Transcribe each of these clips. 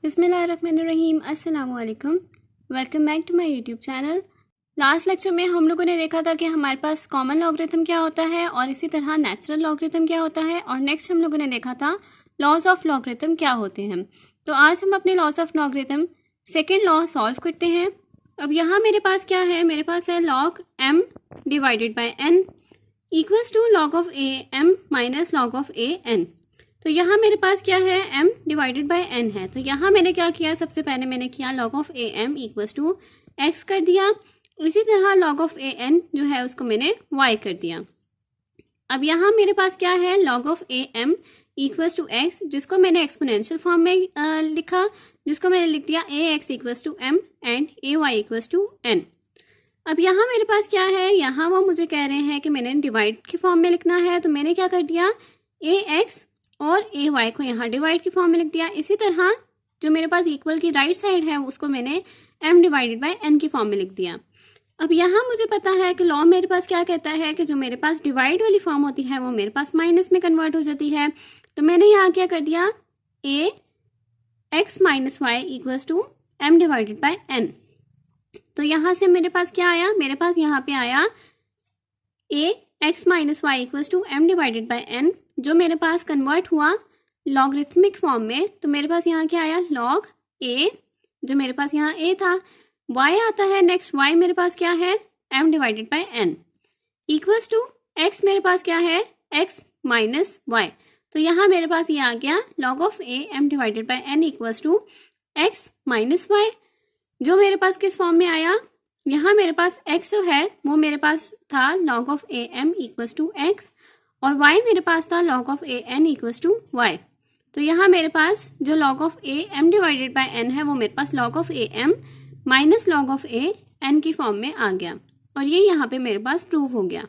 बिस्मिल्लाहिर्रहमानिर्रहीम। अस्सलामु अलैकुम। Welcome back to my YouTube channel. Last lecture में हम लोगों ने देखा था कि हमारे पास कॉमन लॉगरिथम क्या होता है और इसी तरह नेचुरल लॉगरिथम क्या होता है, और नेक्स्ट हम लोगों ने देखा था लॉज ऑफ लॉगरिथम क्या होते हैं। तो आज हम अपने laws of logarithm second law solve करते हैं। अब यहाँ मेरे पास क्या है, मेरे पास है log m divided by n equals to log of a m minus log of a n। तो यहाँ मेरे पास क्या है, m डिवाइडेड बाई n है। तो यहाँ मैंने क्या किया, सबसे पहले मैंने किया log of a m equals to x कर दिया। इसी तरह log ऑफ a n जो है उसको मैंने y कर दिया। अब यहाँ मेरे पास क्या है, log of a m equals to x, जिसको मैंने एक्सपोनेंशियल फॉर्म में लिखा, जिसको मैंने लिख दिया ax equals to m and ay equals to n। अब यहाँ मेरे पास क्या है, यहाँ वो मुझे कह रहे हैं कि मैंने डिवाइड के फॉर्म में लिखना है, तो मैंने क्या कर दिया, ax और ay को यहाँ डिवाइड के फॉर्म में लिख दिया। इसी तरह जो मेरे पास इक्वल की राइट साइड है उसको मैंने m डिवाइडेड बाई n की फॉर्म में लिख दिया। अब यहाँ मुझे पता है कि लॉ मेरे पास क्या कहता है कि जो मेरे पास डिवाइड वाली फॉर्म होती है वो मेरे पास माइनस में कन्वर्ट हो जाती है। तो मैंने यहाँ क्या कर दिया, a x minus y equals to m divided by n। तो यहाँ से मेरे पास क्या आया, मेरे पास यहाँ पे आया a x minus y equals to m divided by n, जो मेरे पास कन्वर्ट हुआ लॉगरिथमिक फॉर्म में। तो मेरे पास यहाँ क्या आया, log a, जो मेरे पास यहाँ a था, y आता है नेक्स्ट, y मेरे पास क्या है, m divided by n equals to x मेरे पास क्या है, x माइनस y। तो यहाँ मेरे पास ये आ गया log of a m divided by n equals to x minus y, जो मेरे पास किस फॉर्म में आया, यहाँ मेरे पास x जो है वो मेरे पास था log of a m equals to x, और y मेरे पास था log of a n equals to y। तो यहाँ मेरे पास जो log of a m divided by n है वो मेरे पास log of a m minus log of a n की फॉर्म में आ गया, और ये यहाँ पे मेरे पास प्रूव हो गया।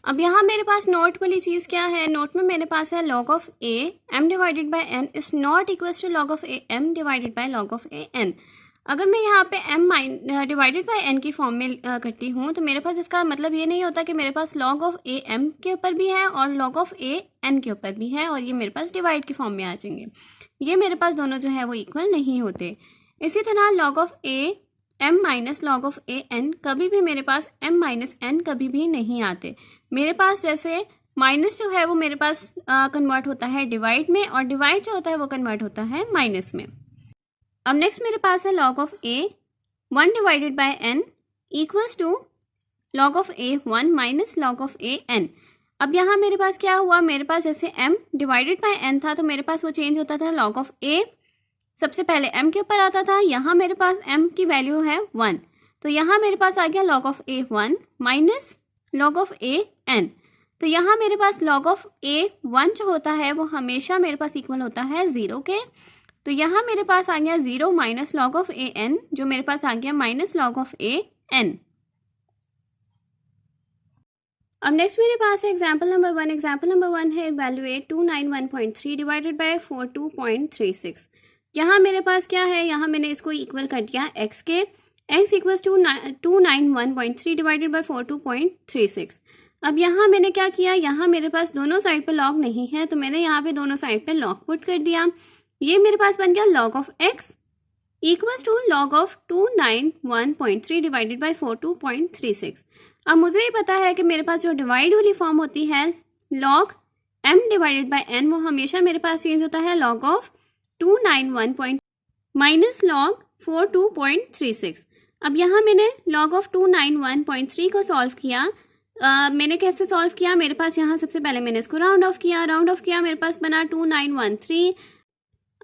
अब यहाँ मेरे पास नोट वाली चीज़ क्या है, नोट में मेरे पास है log of a m divided by n is not equals to log of a m divided by log of a n। अगर मैं यहाँ पे m डिवाइडेड बाई n की फॉर्म में करती हूँ तो मेरे पास इसका मतलब ये नहीं होता कि मेरे पास log ऑफ a m के ऊपर भी है और log ऑफ a n के ऊपर भी है और ये मेरे पास डिवाइड की फॉर्म में आ जाएंगे। ये मेरे पास दोनों जो है वो इक्वल नहीं होते। इसी तरह log of a m minus log of a n कभी भी मेरे पास m माइनस n कभी भी नहीं आते। मेरे पास जैसे माइनस जो है वो मेरे पास कन्वर्ट होता है डिवाइड में, और डिवाइड जो होता है वो कन्वर्ट होता है माइनस में। अब नेक्स्ट मेरे पास है log of a 1 divided by n equals to log of a 1 minus log of a n। अब यहाँ मेरे पास क्या हुआ, मेरे पास जैसे m डिवाइडेड बाई n था तो मेरे पास वो चेंज होता था, log ऑफ a सबसे पहले m के ऊपर आता था, यहाँ मेरे पास m की वैल्यू है 1, तो यहाँ मेरे पास आ गया log of a 1 minus log of a n। तो यहाँ मेरे पास log ऑफ a 1 जो होता है वो हमेशा मेरे पास इक्वल होता है 0 के। तो यहाँ मेरे पास आ गया 0 minus log of a n, जो मेरे पास आ गया minus log of a n। अब नेक्स्ट मेरे पास है एग्जाम्पल नंबर 1। एग्जाम्पल नंबर 1 है इवैल्यूएट 291.3 डिवाइडेड बाय 42.36। यहाँ मेरे पास क्या है, यहाँ मैंने इसको इक्वल कर दिया x के, x equals to 291.3 divided by 42.36। अब यहाँ मैंने क्या किया, यहाँ मेरे पास दोनों साइड पर log नहीं है तो मैंने यहाँ पे दोनों साइड पे log पुट कर दिया। ये मेरे पास बन गया log of x equals to log of 291.3 divided by 42.36। अब मुझे ही पता है कि मेरे पास जो डिवाइड वाली फॉर्म होती है log m divided by n वो हमेशा मेरे पास चेंज होता है log ऑफ 291 माइनस log 42.36। अब यहाँ मैंने log ऑफ 291.3 को सॉल्व किया। मैंने कैसे सॉल्व किया, मेरे पास यहाँ सबसे पहले मैंने इसको राउंड ऑफ किया, मेरे पास बना 2913।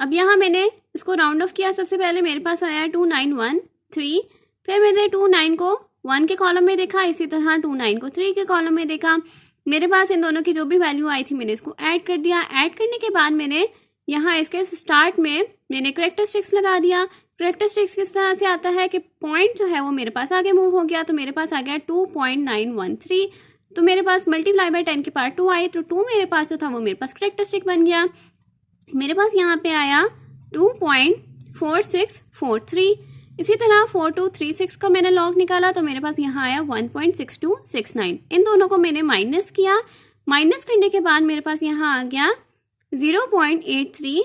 अब यहाँ मैंने इसको राउंड ऑफ किया, सबसे पहले मेरे पास आया 2913, फिर मैंने 29 को 1 के कॉलम में देखा, इसी तरह 29 को 3 के कॉलम में देखा। मेरे पास इन दोनों की जो भी वैल्यू आई थी मैंने इसको ऐड कर दिया। ऐड करने के बाद मैंने यहाँ इसके स्टार्ट में मैंने करेक्टरिस्टिक्स लगा दिया। करेक्टरिस्टिक्स किस तरह से आता है कि पॉइंट जो है वो मेरे पास आगे मूव हो गया, तो मेरे पास आ गया 2.913। तो मेरे पास मल्टीप्लाई बाई 10 की पावर 2 आई, तो 2 मेरे पास जो था वो मेरे पास करेक्टरिस्टिक बन गया। मेरे पास यहाँ पे आया 2.4643। इसी तरह 4236 का मैंने लॉग निकाला तो मेरे पास यहाँ आया 1.6269। इन दोनों को मैंने माइनस किया, माइनस करने के बाद मेरे पास यहाँ आ गया 0.83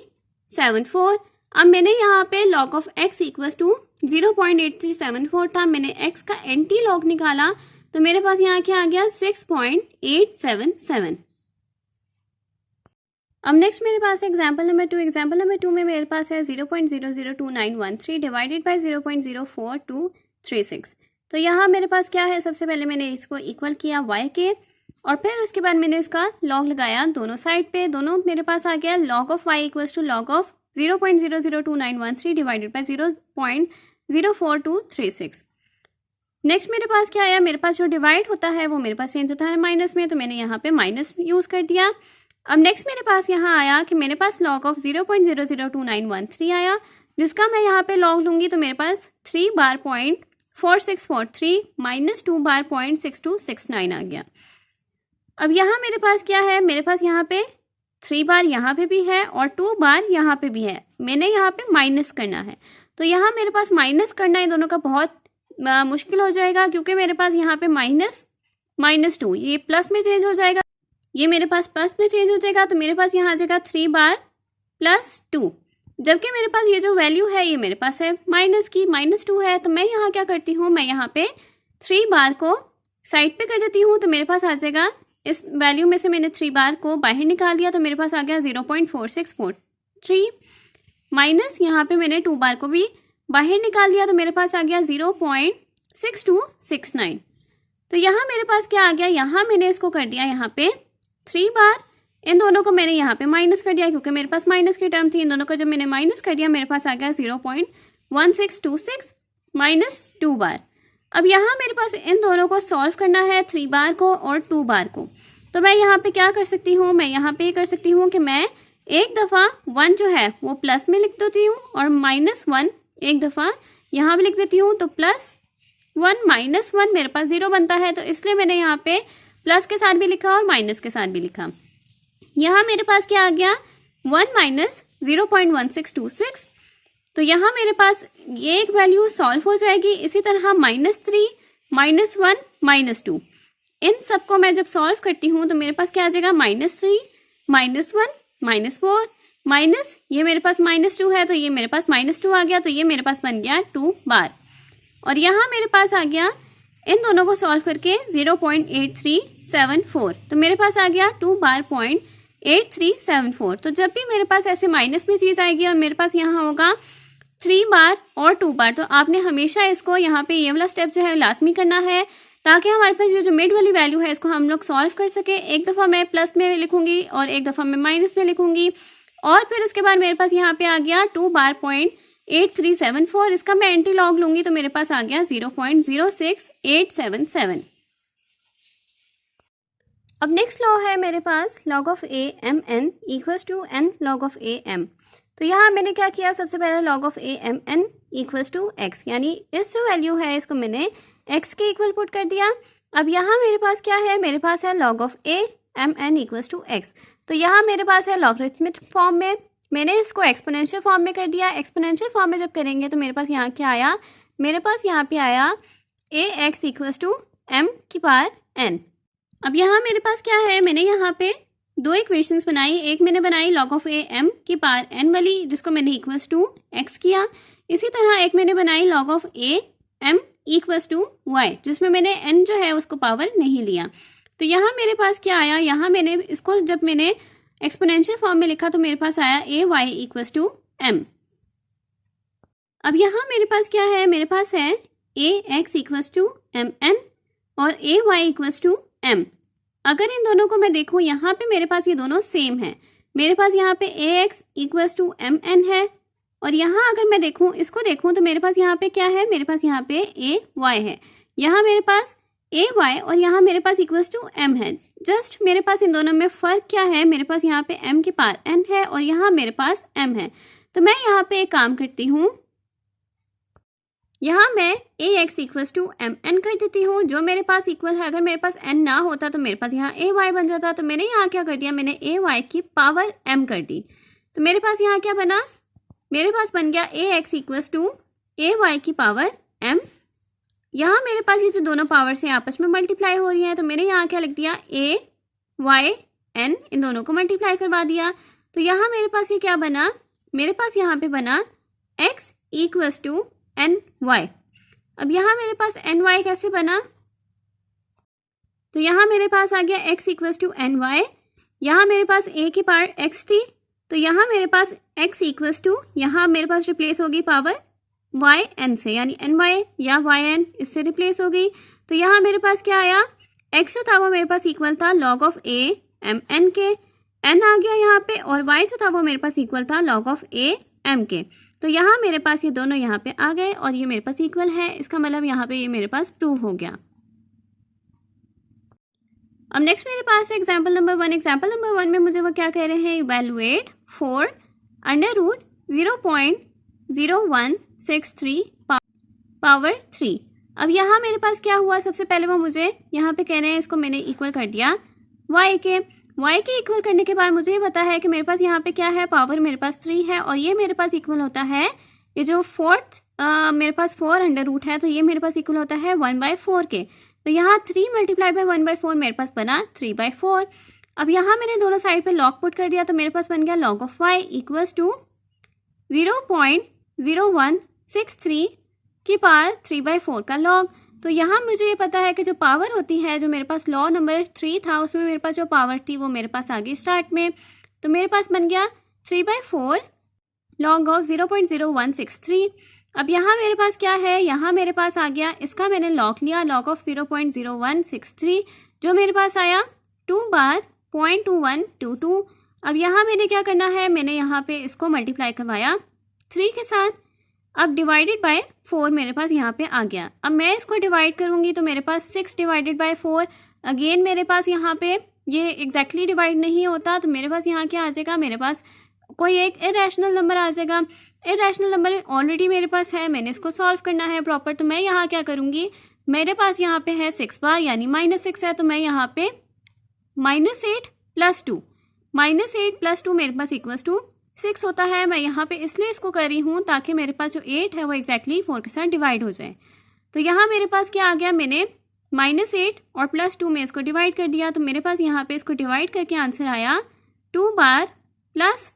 0.8374। अब मैंने यहाँ पे log of x equal to 0.8374 था, मैंने x का एंटी लॉग निकाला तो मेरे पास यहाँ क्या आ गया 6.877। अब नेक्स्ट मेरे पास है एग्जाम्पल नंबर 2। एग्जाम्पल नंबर 2 में मेरे पास है 0.002913 डिवाइडेड बाय 0.04236। तो यहाँ मेरे पास क्या है, सबसे पहले मैंने इसको इक्वल किया y के और फिर उसके बाद मैंने इसका लॉग लगाया दोनों साइड पे। दोनों मेरे पास आ गया log of y equals to log of 0.002913 divided by 0.04236। Next मेरे पास क्या आया, मेरे पास जो डिवाइड होता है वो मेरे पास चेंज होता है माइनस में, तो मैंने यहाँ पे माइनस यूज़ कर दिया। अब नेक्स्ट मेरे पास यहाँ आया कि मेरे पास log ऑफ 0.002913 आया, जिसका मैं यहाँ पे लॉग लूँगी तो मेरे पास 3 बार 0.4643 माइनस 2 बार 0.6269 आ गया। अब यहाँ मेरे पास क्या है, मेरे पास यहाँ पे 3 बार यहाँ पे भी है और 2 बार यहाँ पे भी है, मैंने यहाँ पे माइनस करना है। तो यहाँ मेरे पास माइनस करना इन दोनों का बहुत मुश्किल हो जाएगा, क्योंकि मेरे पास यहाँ पे -2 ये प्लस में चेंज हो जाएगा, ये मेरे पास प्लस में चेंज हो जाएगा, तो मेरे पास यहाँ आ जाएगा 3 बार +2। जबकि मेरे पास ये जो वैल्यू है ये मेरे पास है माइनस की, -2 है। तो मैं यहाँ क्या करती हूँ, मैं यहाँ पे 3 बार को साइड पे कर देती हूँ, तो मेरे पास आ जाएगा, इस वैल्यू में से मैंने 3 बार को बाहर निकाल दिया तो मेरे पास आ गया 0.4643 माइनस यहाँ पे मैंने 2 बार को भी बाहर निकाल दिया तो मेरे पास आ गया 0.6269। तो यहाँ मेरे पास क्या आ गया, यहाँ मैंने इसको कर दिया यहाँ पे 3 बार, इन दोनों को मैंने यहाँ पे माइनस कर दिया क्योंकि मेरे पास माइनस की टर्म थी। इन दोनों को जब मैंने माइनस कर दिया मेरे पास आ गया 0.1626 माइनस 2 बार। अब यहाँ मेरे पास इन दोनों को सॉल्व करना है, 3 बार को और 2 बार को। तो मैं यहाँ पे क्या कर सकती हूँ, मैं यहाँ पे कर सकती हूँ कि मैं एक दफ़ा 1 जो है वो प्लस में लिख देती हूँ और -1 एक दफ़ा यहाँ भी लिख देती हूँ, तो +1 -1 मेरे पास 0 बनता है, तो इसलिए मैंने यहाँ पे प्लस के साथ भी लिखा और माइनस के साथ भी लिखा। यहाँ मेरे पास क्या आ गया 1 माइनस 0.1626। तो यहाँ मेरे पास ये एक वैल्यू सॉल्व हो जाएगी। इसी तरह -3 -1 -2 इन सबको मैं जब सॉल्व करती हूँ तो मेरे पास क्या आ जाएगा -3 -1 -4 माइनस ये मेरे पास -2 है तो ये मेरे पास -2 आ गया, तो ये मेरे पास बन गया 2 बार। और यहाँ मेरे पास आ गया इन दोनों को सॉल्व करके 0.8374, तो मेरे पास आ गया 2 बार 0.8374। तो जब भी मेरे पास ऐसे माइनस में चीज़ आएगी और मेरे पास यहाँ होगा 3 बार और 2 बार, तो आपने हमेशा इसको यहाँ पे ये वाला स्टेप जो है लाजमी करना है, ताकि हमारे पास ये जो मिड वाली वैल्यू है इसको हम लोग सॉल्व कर सके। एक दफ़ा मैं प्लस में लिखूंगी और एक दफ़ा मैं माइनस में लिखूंगी, और फिर उसके बाद मेरे पास यहाँ पे आ गया 2 बार 0.8374, इसका मैं एंटी लॉग लूंगी तो मेरे पास आ गया 0.06877। अब नेक्स्ट लॉ है मेरे पास log of a m n equals to n log of a m। तो यहाँ मैंने क्या किया, सबसे पहले log of a m n equals to x, यानी इस जो वैल्यू है इसको मैंने x के इक्वल पुट कर दिया। अब यहाँ मेरे पास क्या है, मेरे पास है log of a m n equals to x। तो यहाँ मेरे पास है लॉगरिथमिक फॉर्म में, मैंने इसको एक्सपोनेंशियल फॉर्म में कर दिया। एक्सपोनेंशियल फॉर्म में जब करेंगे तो मेरे पास यहाँ क्या आया, मेरे पास यहाँ पे आया ax इक्वल्स टू m की पावर n। अब यहाँ मेरे पास क्या है, मैंने यहाँ पे 2 इक्वेशंस बनाई। एक मैंने बनाई log ऑफ a m की पावर n वाली, जिसको मैंने इक्वल्स टू x किया। इसी तरह एक मैंने बनाई log of a m equals to y, जिसमें मैंने n जो है उसको पावर नहीं लिया। तो यहाँ मेरे पास क्या आया, यहाँ मैंने इसको जब मैंने एक्सपोनेंशियल फॉर्म में लिखा तो मेरे पास आया ay इक्वल्स टू m। अब यहाँ मेरे पास क्या है, मेरे पास है ax इक्वल्स टू mn और ay इक्वल्स टू m। अगर इन दोनों को मैं देखूँ, यहाँ पे मेरे पास ये दोनों सेम है। मेरे पास यहाँ पे ax इक्वल्स टू mn है, और यहाँ अगर मैं देखूँ, इसको देखूँ तो मेरे पास यहाँ पे क्या है, मेरे पास यहाँ पे ay है। यहाँ मेरे पास ay और यहाँ मेरे पास इक्वल्स टू m है। जस्ट मेरे पास इन दोनों में फ़र्क क्या है, मेरे पास यहाँ पे m की पावर n है और यहाँ मेरे पास m है। तो मैं यहाँ पे एक काम करती हूँ, यहाँ मैं ax इक्वल्स टू mn कर देती हूँ, जो मेरे पास इक्वल है। अगर मेरे पास n ना होता तो मेरे पास यहाँ ay बन जाता। तो मैंने यहाँ क्या कर दिया, मैंने ay की पावर m कर दी। तो मेरे पास यहाँ क्या बना, मेरे पास बन गया ax इक्वल्स टू ay की पावर m। यहाँ मेरे पास ये जो दोनों पावर से आपस में मल्टीप्लाई हो रही हैं, तो मैंने यहाँ क्या लिख दिया, ay n, इन दोनों को मल्टीप्लाई करवा दिया। तो यहाँ मेरे पास ये क्या बना, मेरे पास यहाँ पे बना x equals to n y. अब यहाँ मेरे पास एन वाई कैसे बना, तो यहाँ मेरे पास आ गया x equals to n y. यहाँ मेरे पास a की पावर x थी, तो यहाँ मेरे पास x इक्वल्स टू, यहाँ मेरे पास रिप्लेस होगी पावर y n से, यानी एन वाई या y n इससे रिप्लेस हो गई। तो यहाँ मेरे पास क्या आया, x जो था वो मेरे पास इक्वल था log of a m n के, n आ गया यहाँ पे, और y जो था वो मेरे पास इक्वल था log ऑफ a m के। तो यहाँ मेरे पास ये दोनों यहाँ पे आ गए और ये मेरे पास इक्वल है, इसका मतलब यहाँ पे ये मेरे पास प्रूव हो गया। अब नेक्स्ट मेरे पास एग्जाम्पल नंबर 1। एग्जाम्पल नंबर 1 में मुझे वो क्या कह रहे हैं, इवेलुएट 4 अंडर रूट 0.0163 पावर 3। अब यहाँ मेरे पास क्या हुआ, सबसे पहले वो मुझे यहाँ पे कह रहे हैं, इसको मैंने इक्वल कर दिया y के इक्वल करने के बाद मुझे ये पता है कि मेरे पास यहाँ पे क्या है, पावर मेरे पास 3 है, और ये मेरे पास इक्वल होता है, ये जो फोर्थ मेरे पास 4 अंडर रूट है, तो ये मेरे पास इक्वल होता है 1/4 के। तो यहाँ 3 मल्टीप्लाई बाय 1/4 मेरे पास बना 3/4। अब यहाँ मैंने दोनों साइड पे लॉग पुट कर दिया, तो मेरे पास बन गया log of y equals to 0.0163 की पावर 3/4 का लॉग। तो यहाँ मुझे ये पता है कि जो पावर होती है, जो मेरे पास लॉ नंबर 3 था उसमें मेरे पास जो पावर थी वो मेरे पास आ गई स्टार्ट में। तो मेरे पास बन गया 3/4 log ऑफ 0.0163। अब यहाँ मेरे पास क्या है, यहाँ मेरे पास आ गया, इसका मैंने लॉग लिया, log ऑफ 0.0163, जो मेरे पास आया 2 बार 0.2122। अब यहाँ मैंने क्या करना है, मैंने यहाँ पे इसको मल्टीप्लाई करवाया 3 के साथ। अब डिवाइडेड बाय 4 मेरे पास यहाँ पे आ गया। अब मैं इसको डिवाइड करूँगी तो मेरे पास 6 डिवाइडेड बाय 4, अगेन मेरे पास यहाँ पे ये एग्जैक्टली डिवाइड नहीं होता, तो मेरे पास यहाँ क्या आ जाएगा, मेरे पास कोई एक इरेशनल नंबर आ जाएगा। इरेशनल नंबर ऑलरेडी मेरे पास है, मैंने इसको सॉल्व करना है प्रॉपर। तो मैं यहाँ क्या करूँगी, मेरे पास यहाँ पे है 6 बार यानी -6 है, तो मैं यहाँ पे -8 + 2, -8 + 2 मेरे पास इक्वल्स टू 6 होता है। मैं यहाँ पे इसलिए इसको कर रही हूँ ताकि मेरे पास जो 8 है वो एग्जैक्टली 4 के साथ डिवाइड हो जाए। तो यहाँ मेरे पास क्या आ गया, मैंने -8 और +2 में इसको डिवाइड कर दिया, तो मेरे पास यहाँ पे इसको डिवाइड करके आंसर आया 2 बार +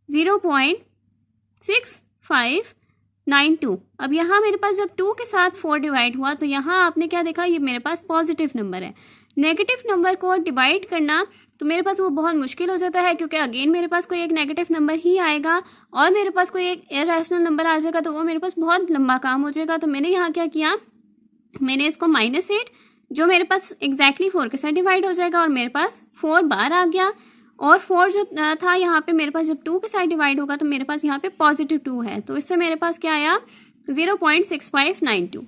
0.6592। अब यहाँ मेरे पास जब 2 के साथ 4 डिवाइड हुआ तो यहाँ आपने क्या देखा, ये मेरे पास पॉजिटिव नंबर है। नेगेटिव नंबर को डिवाइड करना तो मेरे पास वो बहुत मुश्किल हो जाता है, क्योंकि अगेन मेरे पास कोई एक नेगेटिव नंबर ही आएगा और मेरे पास कोई एक इरेशनल नंबर आ जाएगा, तो वो मेरे पास बहुत लंबा काम हो जाएगा। तो मैंने यहाँ क्या किया, मैंने इसको -8 जो मेरे पास एग्जैक्टली 4 के साथ डिवाइड हो जाएगा, और मेरे पास 4 बार आ गया, और 4 जो था यहाँ पे मेरे पास जब 2 के साथ डिवाइड होगा तो मेरे पास यहाँ पे +2 है, तो इससे मेरे पास क्या आया 0.6592।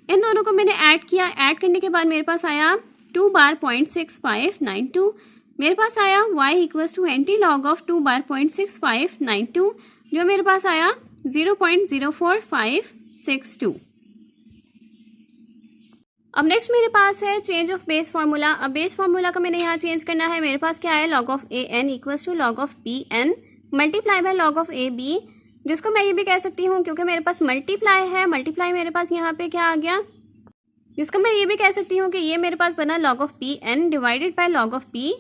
इन दोनों को मैंने ऐड किया, ऐड करने के बाद मेरे पास आया 2 बार 0.6592। मेरे पास आया y equals to anti log of 2 बार 0.6592, जो मेरे पास आया 0.04562। अब नेक्स्ट मेरे पास है चेंज ऑफ बेस फार्मूला। अब बेस फार्मूला का मैंने यहाँ चेंज करना है। मेरे पास क्या है, log of a n equals to log of b n multiply by log of a b, जिसको मैं ये भी कह सकती हूँ क्योंकि मेरे पास मल्टीप्लाई है, मल्टीप्लाई मेरे पास यहाँ पे क्या आ गया, जिसको मैं ये भी कह सकती हूँ कि ये मेरे पास बना log of b n divided by log of b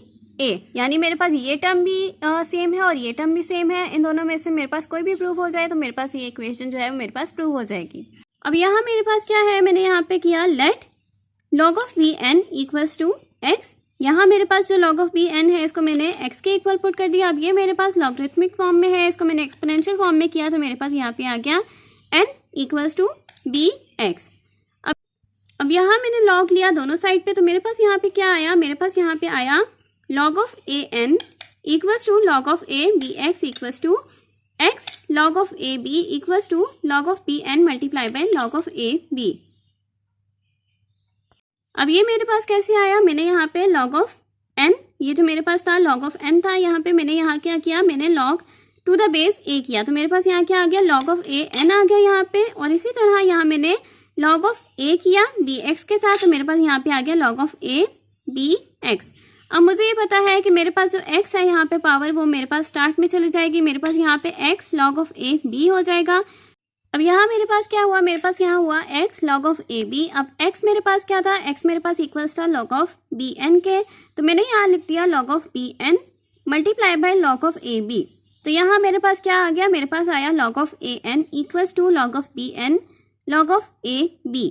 a, यानी मेरे पास ये टर्म भी सेम है और ये टर्म भी सेम है। इन दोनों में से मेरे पास कोई भी प्रूव हो जाए तो मेरे पास ये इक्वेशन जो है वो मेरे पास प्रूव हो जाएगी। अब यहाँ मेरे पास क्या है, मैंने यहाँ पे किया let log of b n equals to x. यहाँ मेरे पास जो log ऑफ बी एन है इसको मैंने x के इक्वल पुट कर दिया। अब ये मेरे पास लॉगरिथमिक फॉर्म में है, इसको मैंने एक्सपोनेंशियल फॉर्म में किया, तो मेरे पास यहाँ पे आ गया n equals to b x. अब यहाँ मैंने log लिया दोनों साइड पे, तो मेरे पास यहाँ पे क्या आया, मेरे पास यहाँ पे आया log of a n equals to log of a b x equals to x log of a b equals to log of b n multiply by log of a b. अब ये मेरे पास कैसे आया, मैंने यहाँ पे log ऑफ n, ये जो मेरे पास था log ऑफ n था, यहाँ पे मैंने यहाँ क्या किया, मैंने log to the base a किया, तो मेरे पास यहाँ क्या आ गया, log ऑफ a n आ गया यहाँ पे। और इसी तरह यहाँ मैंने log ऑफ a किया bx के साथ, तो मेरे पास यहाँ पे आ गया log ऑफ a bx। अब मुझे ये पता है कि मेरे पास जो x है यहाँ पे पावर, वो मेरे पास स्टार्ट में चली जाएगी, मेरे पास यहाँ पे x log of a b हो जाएगा। अब यहाँ मेरे पास क्या हुआ, मेरे पास यहाँ हुआ x log of a b. अब x मेरे पास क्या था, x मेरे पास इक्वल्स था log ऑफ बी एन के, तो मैंने यहाँ लिख दिया log of b n multiply by log of a b. तो यहाँ मेरे पास क्या आ गया, मेरे पास आया log of a n equals to log of b n log of a b.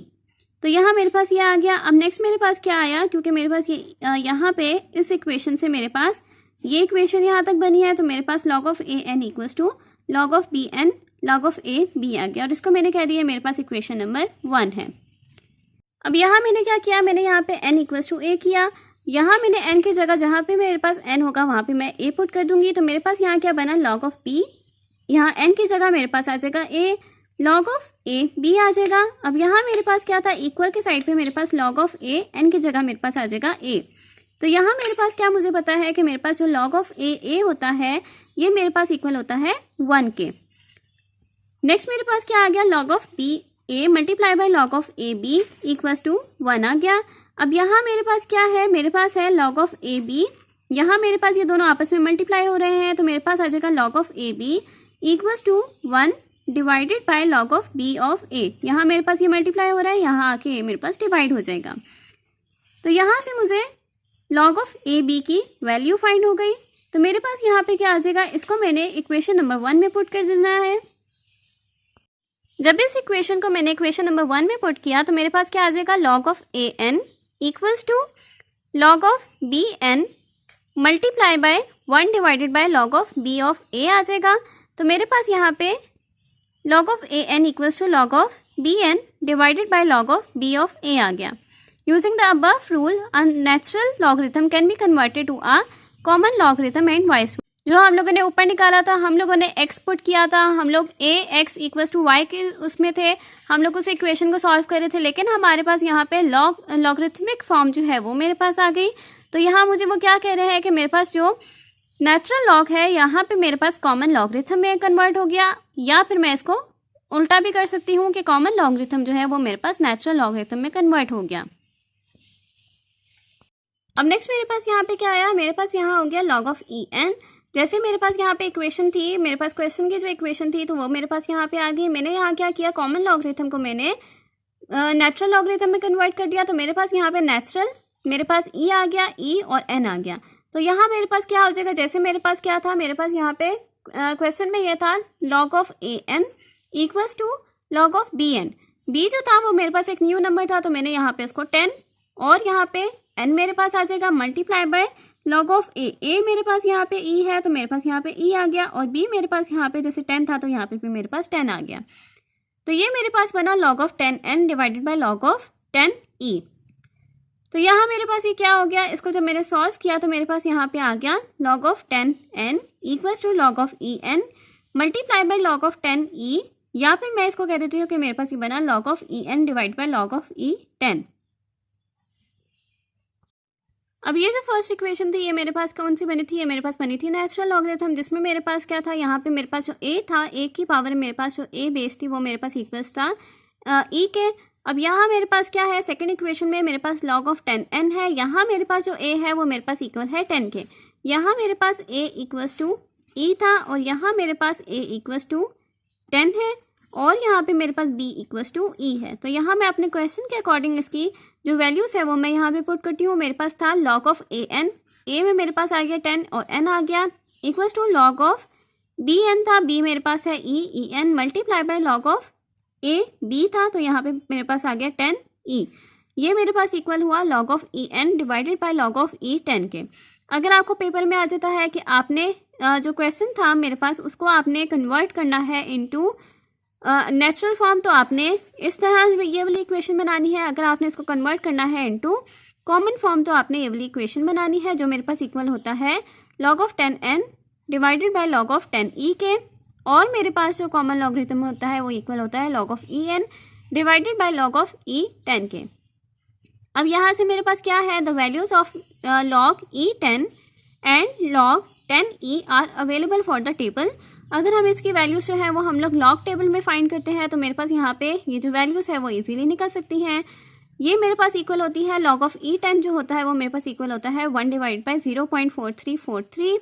तो यहाँ मेरे पास ये आ गया। अब नेक्स्ट मेरे पास क्या आया, क्योंकि मेरे पास ये यहाँ पे इस इक्वेशन से मेरे पास ये इक्वेशन यहाँ तक बनी है, तो मेरे पास log of a n equals to log of b n log of a b आ गया, और इसको मैंने कह दिया मेरे पास इक्वेशन नंबर 1 है। अब यहाँ मैंने क्या किया, मैंने यहाँ पे n इक्वल्स टू ए किया। यहाँ मैंने n की जगह जहाँ पे मेरे पास n होगा वहाँ पे मैं a पुट कर दूंगी। तो मेरे पास यहाँ क्या बना, log ऑफ b, यहाँ n की जगह मेरे पास आ जाएगा a, log of a b आ जाएगा। अब यहाँ मेरे पास क्या था, इक्वल के साइड पे मेरे पास log ऑफ a n की जगह मेरे पास आ जाएगा a। तो यहाँ मेरे पास क्या मुझे पता है कि मेरे पास जो log ऑफ a होता है ये मेरे पास इक्वल होता है 1 के। नेक्स्ट मेरे पास क्या आ गया, log of b a multiply by log of a b equals to 1 आ गया। अब यहाँ मेरे पास क्या है, मेरे पास है log ऑफ ए बी, यहाँ मेरे पास ये दोनों आपस में मल्टीप्लाई हो रहे हैं, तो मेरे पास आ जाएगा log of a b equals to 1 divided by log of b of a. यहाँ मेरे पास ये मल्टीप्लाई हो रहा है, यहाँ आके मेरे पास डिवाइड हो जाएगा। तो यहाँ से मुझे log ऑफ ए बी की वैल्यू फाइंड हो गई। तो मेरे पास यहाँ पे क्या आ जाएगा, इसको मैंने इक्वेशन नंबर 1 में पुट कर देना है। जब इस इक्वेशन को मैंने इक्वेशन नंबर 1 में पुट किया तो मेरे पास क्या आ जाएगा, log of a n equals to log of b n multiply by 1 divided by log of b of a आ जाएगा। तो मेरे पास यहाँ पे log of a n equals to log of b n divided by log of b of a आ गया। Using the above rule a natural logarithm can be converted to a common logarithm and vice. जो हम लोगों ने ऊपर निकाला था, हम लोगों ने x पुट किया था, हम लोग a x equals to y के उसमें थे, हम लोग उस इक्वेशन को सॉल्व कर रहे थे, लेकिन हमारे पास यहाँ पे लॉगरिथमिक फॉर्म जो है वो मेरे पास आ गई। तो यहाँ मुझे वो क्या कह रहे हैं कि मेरे पास जो नेचुरल लॉग है यहाँ पे मेरे पास कॉमन लॉगरिथम में कन्वर्ट हो गया, या फिर मैं इसको उल्टा भी कर सकती हूँ कि कॉमन लॉगरिथम जो है वो मेरे पास नेचुरल लॉगरिथम में कन्वर्ट हो गया। अब नेक्स्ट मेरे पास यहाँ पे क्या आया, मेरे पास यहाँ हो गया log ऑफ ई एन। जैसे मेरे पास यहाँ पे इक्वेशन थी, मेरे पास क्वेश्चन की जो इक्वेशन थी तो वो मेरे पास यहाँ पे आ गई। मैंने यहाँ क्या किया, कॉमन लॉगरिथम को मैंने नेचुरल लॉगरिथम में कन्वर्ट कर दिया। तो मेरे पास यहाँ पे नेचुरल, मेरे पास ई आ गया, ई और एन आ गया। तो यहाँ मेरे पास क्या हो जाएगा, जैसे मेरे पास क्या था, मेरे पास यहाँ पे क्वेश्चन में ये था log of a n equals to log of b n. B जो था वो मेरे पास एक न्यू नंबर था, तो मैंने यहाँ पे उसको 10 और यहाँ पे एन मेरे पास आ जाएगा मल्टीप्लाई बाय log ऑफ ए मेरे पास यहाँ पे ई है, तो मेरे पास यहाँ पे ई आ गया, और बी मेरे पास यहाँ पे जैसे 10 था तो यहाँ पे भी मेरे पास 10 आ गया। तो ये मेरे पास बना log of 10n divided by log of 10e। तो यहाँ मेरे पास ये क्या हो गया, इसको जब मैंने सॉल्व किया तो मेरे पास यहाँ पे आ गया log of 10n equals to log of e n multiply by log of 10e, या फिर मैं इसको कह देती हूँ कि मेरे पास ये बना log of e n divide by log of e 10। अब ये जो फर्स्ट इक्वेशन थी ये मेरे पास कौन सी बनी थी, ये मेरे पास बनी थी नेचुरल लॉगरिथम, जिसमें मेरे पास क्या था, यहाँ पे मेरे पास जो a था, a की पावर मेरे पास जो a बेस थी वो मेरे पास इक्वल्स था e के। अब यहाँ मेरे पास क्या है, सेकंड इक्वेशन में मेरे पास log ऑफ 10n है, यहाँ मेरे पास जो a है वो मेरे पास इक्वल है 10 के। यहाँ मेरे पास a इक्वल्स टू e था, और यहाँ मेरे पास a इक्वल्स टू 10 है, और यहाँ पे मेरे पास b इक्वल्स टू e है। तो यहाँ मैं अपने क्वेश्चन के अकॉर्डिंग इसकी जो वैल्यूज़ है वो मैं यहाँ पे पुट करती हूँ। मेरे पास था log ऑफ ए एन, ए में मेरे पास आ गया 10 और n आ गया, equals to log of b n था, b मेरे पास है e n multiply by log of a b था, तो यहाँ पे मेरे पास आ गया 10 e। ये मेरे पास इक्वल हुआ log of e n divided by log of e 10 के। अगर आपको पेपर में आ जाता है कि आपने जो क्वेश्चन था मेरे पास उसको आपने कन्वर्ट करना है इनटू नेचुरल फॉर्म, तो आपने इस तरह ये वाली इक्वेशन बनानी है। अगर आपने इसको कन्वर्ट करना है इनटू कॉमन फॉर्म तो आपने ये वाली इक्वेशन बनानी है, जो मेरे पास इक्वल होता है log of 10n divided by log of 10e के, और मेरे पास जो कॉमन लॉगरिथम होता है वो इक्वल होता है log of en divided by log of e 10 के। अब यहाँ से मेरे पास क्या है, the values of log e10 and log 10e are available for the table. अगर हम इसकी वैल्यूज जो है वो हम लोग लॉग टेबल में फाइंड करते हैं तो मेरे पास यहाँ पे ये जो वैल्यूज है वो इजीली निकल सकती हैं। ये मेरे पास इक्वल होती है log ऑफ e10 जो होता है वो मेरे पास इक्वल होता है 1 डिवाइड बाय 0.4343,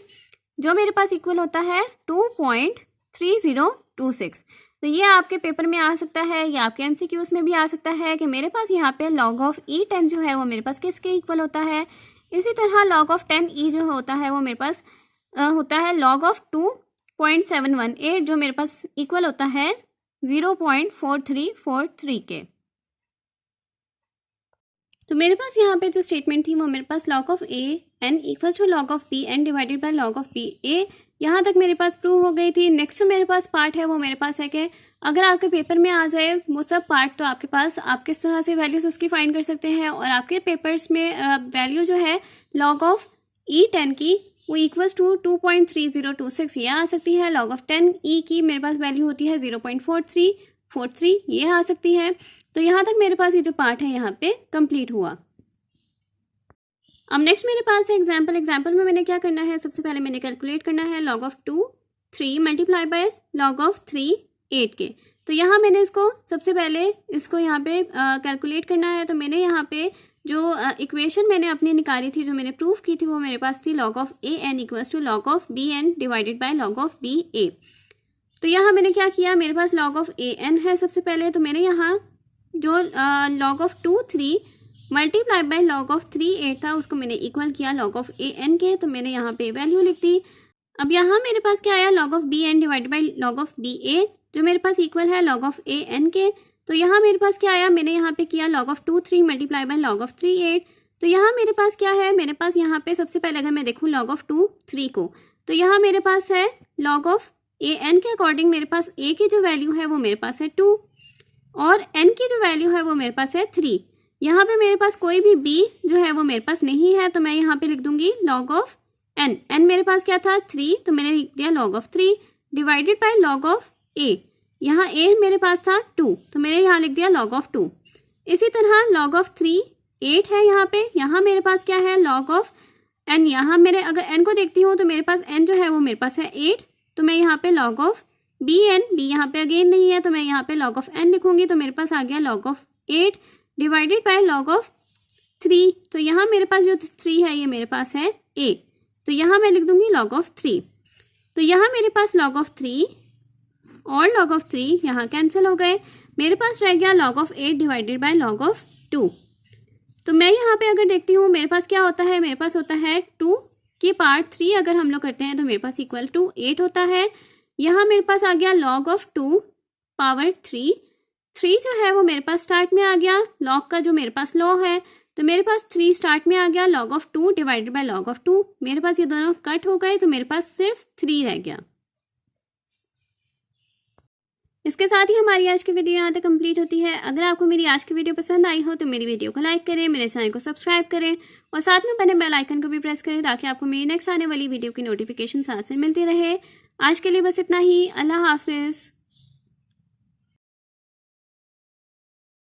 जो मेरे पास इक्वल होता है 2.3026। तो ये आपके पेपर में आ सकता है, या आपके एमसीक्यूज में भी आ सकता है कि मेरे पास यहाँ पे log ऑफ e10 जो है वो मेरे पास किसके इक्वल होता है। इसी तरह log ऑफ 10e जो होता है वो मेरे पास होता है log ऑफ 0.718 जो मेरे पास इक्वल होता है 0.4343 के। तो मेरे पास यहाँ पे जो स्टेटमेंट थी वो मेरे पास log of a n equals to log of b n divided by log of b a, यहाँ तक मेरे पास प्रूव हो गई थी। नेक्स्ट जो मेरे पास पार्ट है वो मेरे पास है कि अगर आपके पेपर में आ जाए वो सब पार्ट, तो आपके पास आप किस तरह से वैल्यूज उसकी फाइंड कर सकते हैं। और आपके पेपर्स में वैल्यू जो है log ऑफ E10 की वो इक्वल्स टू 2.3026 ये आ सकती है। log ऑफ 10E की मेरे पास वैल्यू होती है 0.4343 ये आ सकती है। तो यहाँ तक मेरे पास ये जो पार्ट है यहाँ पे कंप्लीट हुआ। अब नेक्स्ट मेरे पास है एग्जाम्पल में मैंने क्या करना है, सबसे पहले मैंने कैलकुलेट करना है log of 2 3 multiply by log of 3 8 के। तो यहाँ मैंने इसको सबसे पहले इसको यहाँ पे कैलकुलेट करना है। तो मैंने यहाँ पे जो इक्वेशन मैंने अपनी निकाली थी, जो मैंने प्रूफ की थी, वो मेरे पास थी log of a n equals to log of b n divided by log of b a. तो यहाँ मैंने क्या किया, मेरे पास log ऑफ ए एन है सबसे पहले, तो मैंने यहाँ जो log of 2 3 multiply by log of 3 8 था उसको मैंने इक्वल किया log ऑफ ए एन के। तो मैंने यहाँ पे वैल्यू लिख दी। अब यहाँ मेरे पास क्या आया, log of b n divided by log of b a जो मेरे पास इक्वल है log ऑफ ए एन के। तो यहाँ मेरे पास क्या आया, मैंने यहाँ पे किया log of 2 3 multiply by log of 3 8। तो यहाँ मेरे पास क्या है, मेरे पास यहाँ पे सबसे पहले अगर मैं देखूँ log ऑफ 2 3 को, तो यहाँ मेरे पास है log ऑफ ए एन के अकॉर्डिंग मेरे पास ए की जो वैल्यू है वो मेरे पास है 2 और एन की जो वैल्यू है वो मेरे पास है 3। यहाँ पे मेरे पास कोई भी बी जो है वो मेरे पास नहीं है, तो मैं यहाँ पे लिख दूंगी log ऑफ एन। एन मेरे पास क्या था 3, तो मैंने लिख दिया log of 3 divided by log of a. यहाँ ए मेरे पास था 2, तो मैंने यहाँ लिख दिया log ऑफ 2। इसी तरह log ऑफ 3 8 है यहाँ पे। यहाँ मेरे पास क्या है log ऑफ एन। यहाँ मेरे अगर एन को देखती हूँ तो मेरे पास एन जो है वो मेरे पास है 8, तो मैं यहाँ पे log of b n, b यहाँ पे अगेन नहीं है तो मैं यहाँ पे log ऑफ एन लिखूंगी। तो मेरे पास आ गया log of 8 divided by log of 3। तो यहाँ मेरे पास जो 3 है ये मेरे पास है a, तो यहाँ मैं लिख दूंगी log ऑफ 3। तो यहाँ मेरे पास log ऑफ 3 और log ऑफ 3 यहाँ कैंसिल हो गए। मेरे पास रह गया log of 8 divided by log of 2। तो मैं यहाँ पे अगर देखती हूँ मेरे पास क्या होता है, मेरे पास होता है 2 की पार्ट 3 अगर हम लोग करते हैं तो मेरे पास इक्वल टू 8 होता है। यहाँ मेरे पास आ गया log ऑफ 2 पावर 3 जो है वो मेरे पास स्टार्ट में आ गया। log का जो मेरे पास लॉ है, तो मेरे पास 3 स्टार्ट में आ गया। log of 2 divided by log of 2 मेरे पास ये दोनों कट हो गए, तो मेरे पास सिर्फ 3 रह गया। इसके साथ ही हमारी आज की वीडियो यहाँ तक कंप्लीट होती है। अगर आपको मेरी आज की वीडियो पसंद आई हो तो मेरी वीडियो को लाइक करें, मेरे चैनल को सब्सक्राइब करें और साथ में बने बेल आइकन को भी प्रेस करें ताकि आपको मेरी नेक्स्ट आने वाली वीडियो की नोटिफिकेशन साथ से मिलती रहे। आज के लिए बस इतना ही। अल्लाह हाफिज़।